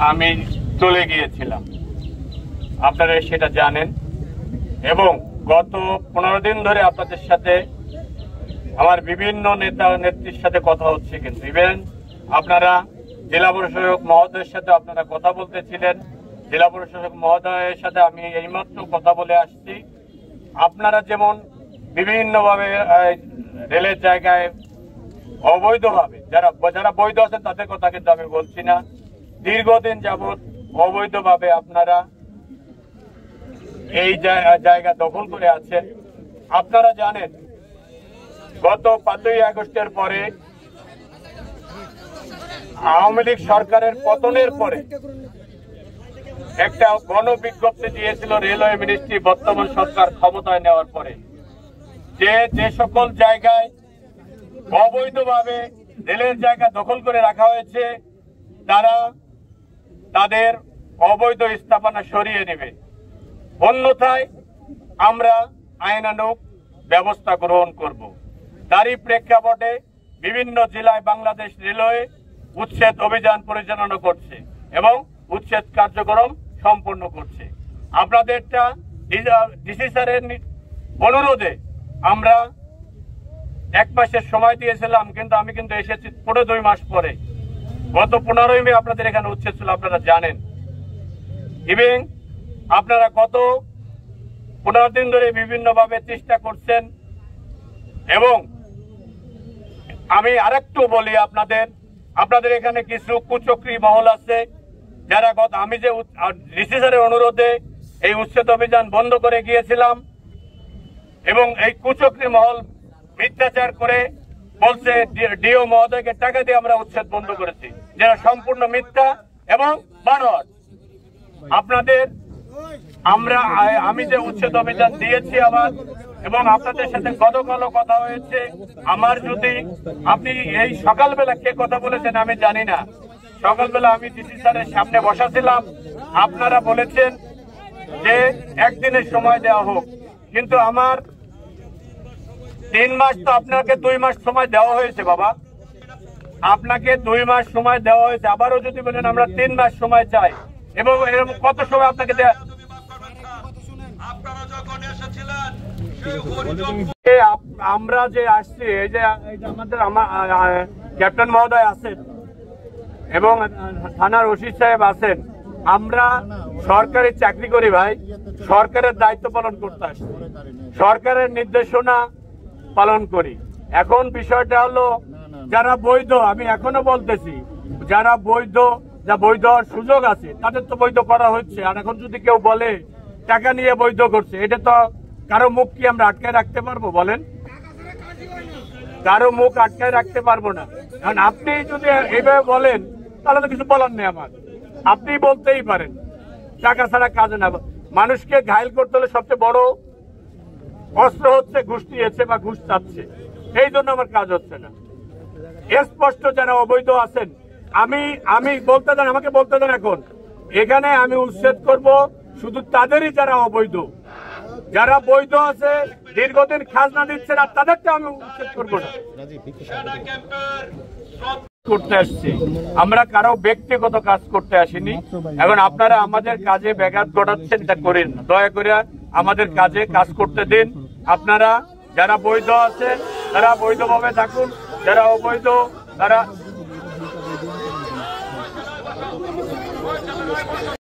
আমি চলে গিয়েছিলাম, আপনারা সেটা জানেন। এবং গত 15 দিন ধরে আপনাদের সাথে আমার বিভিন্ন নেতা নেত্রীর সাথে কথা হচ্ছে, কিন্তু ইভেন আপনারা জেলা প্রশাসক মহোদয়ের সাথে আপনারা কথা বলতেছিলেন। জেলা প্রশাসক মহোদয়ের সাথে আমি এইমাত্র কথা বলে আসছি। আপনারা যেমন বিভিন্নভাবে রেলের জায়গায় অবৈধভাবে যারা বৈধ আছেন তাদের কথা কিন্তু আমি বলছি না, দীর্ঘদিন যাবৎ অবৈধভাবে আপনারা এই জায়গা দখল করে আছেন। আপনারা জানেন গত 5ই আগস্টের পরে আওয়ামী লীগ সরকারের পতনের পরে একটা গণবিজ্ঞপ্তি দিয়েছিল রেলওয়ে মিনিস্ট্রি বর্তমান সরকার ক্ষমতায় নেওয়ার পরে, যে সকল জায়গায় অবৈধভাবে রেলের জায়গা দখল করে রাখা হয়েছে তারা তাদের অবৈধ স্থাপনা সরিয়ে নেবে, অন্যথায় আমরা আইনানুগ ব্যবস্থা গ্রহণ করব। তারই প্রেক্ষাপটে বিভিন্ন জেলায় বাংলাদেশ রেলওয়ে উচ্ছেদ অভিযান পরিচালনা করছে এবং উচ্ছেদ কার্যক্রম সম্পন্ন করছে। আপনাদেরটা ডিসি স্যারের অনুরোধে আমরা 1 মাসের সময় দিয়েছিলাম, কিন্তু আমি এসেছি 2 মাস পরে। গত 15ই মে আপনাদের এখানে উচ্ছেদ ছিল, আপনারা জানেন। এবং আপনারা গত 15 দিন ধরে বিভিন্নভাবে চেষ্টা করছেন। এবং আমি আরেকটু বলি, আপনাদের এখানে কিছু কুচক্রী মহল আছে যারা আমি যে ডিসি স্যারের অনুরোধে এই উচ্ছেদ অভিযান বন্ধ করে গিয়েছিলাম, এবং এই কুচক্রী মহল মিথ্যাচার করে বলছে ডিও মহোদয়কে টাকা দিয়ে আমরা উচ্ছেদ বন্ধ করেছি, যেটা সম্পূর্ণ মিথ্যা এবং বানোয়াট। আমি যে উচ্ছেদ অভিযান দিয়েছি এবং আপনাদের সাথে গতকালও কথা হয়েছে। আমার যদি আপনি এই সকালবেলা কে কথা বলেছেন আমি জানি না, সকালবেলা আমি ডিসি স্যারের সামনে বসাছিলাম, আপনারা বলেছেন যে 1 দিনের সময় দেওয়া হোক, কিন্তু আমার 3 মাস, তো আপনাকে 2 মাস সময় দেওয়া হয়েছে বাবা, আপনাকে 2 মাস সময় দেওয়া হয়েছে। আবারও যদি বলেন আমরা 3 মাস সময় চাই, এবং এরকম কত সময় আপনাকে দেওয়া। আমরা যে আসছি, এই যে আমাদের ক্যাপ্টেন মহোদয় আছেন এবং থানার ওসি সাহেব আছেন, আমরা সরকারি চাকরি করি ভাই, সরকারের দায়িত্ব পালন করতে আসছি, সরকারের নির্দেশনা পালন করি। এখন বিষয়টা হলো যারা বৈধ, আমি এখনো বলতেছি যারা বৈধ হওয়ার সুযোগ আছে তাদের তো বৈধ করা হচ্ছে। আর এখন যদি কেউ বলে টাকা নিয়ে বৈধ করছে, এটা তো কারো মুখ কি আমরা আটকায় রাখতে পারবো বলেন? কারো মুখ আটকায় রাখতে পারবো না। কারণ আপনি যদি এইভাবে বলেন তাহলে তো কিছু বলার নেই আমার, আপনি বলতেই পারেন টাকা ছাড়া কাজে না। মানুষকে ঘায়েল করতে হলে সবচেয়ে বড় অস্ত্র হচ্ছে ঘুষ নিয়েছে বা ঘুষ চাচ্ছে, এই জন্য আমার কাজ হচ্ছে না। স্পষ্ট যারা অবৈধ আছেন, আমি বলতে দেন, আমাকে বলতে দেন। এখন এখানে আমি উচ্ছেদ করব শুধু তাদেরই যারা অবৈধ, যারা বৈধ আছে দীর্ঘদিন খাজনা দিচ্ছে না তাদেরকে আমি উচ্ছেদ করবো না। করতে আসছি, আমরা কারো ব্যক্তিগত কাজ করতে আসিনি। এখন আপনারা আমাদের কাজে ব্যাঘাত ঘটাচ্ছেন, এটা করেন না, দয়া করে আমাদের কাজে কাজ করতে দিন। আপনারা যারা বৈধ আছে তারা বৈধভাবে থাকুন, যারা অবৈধ তারা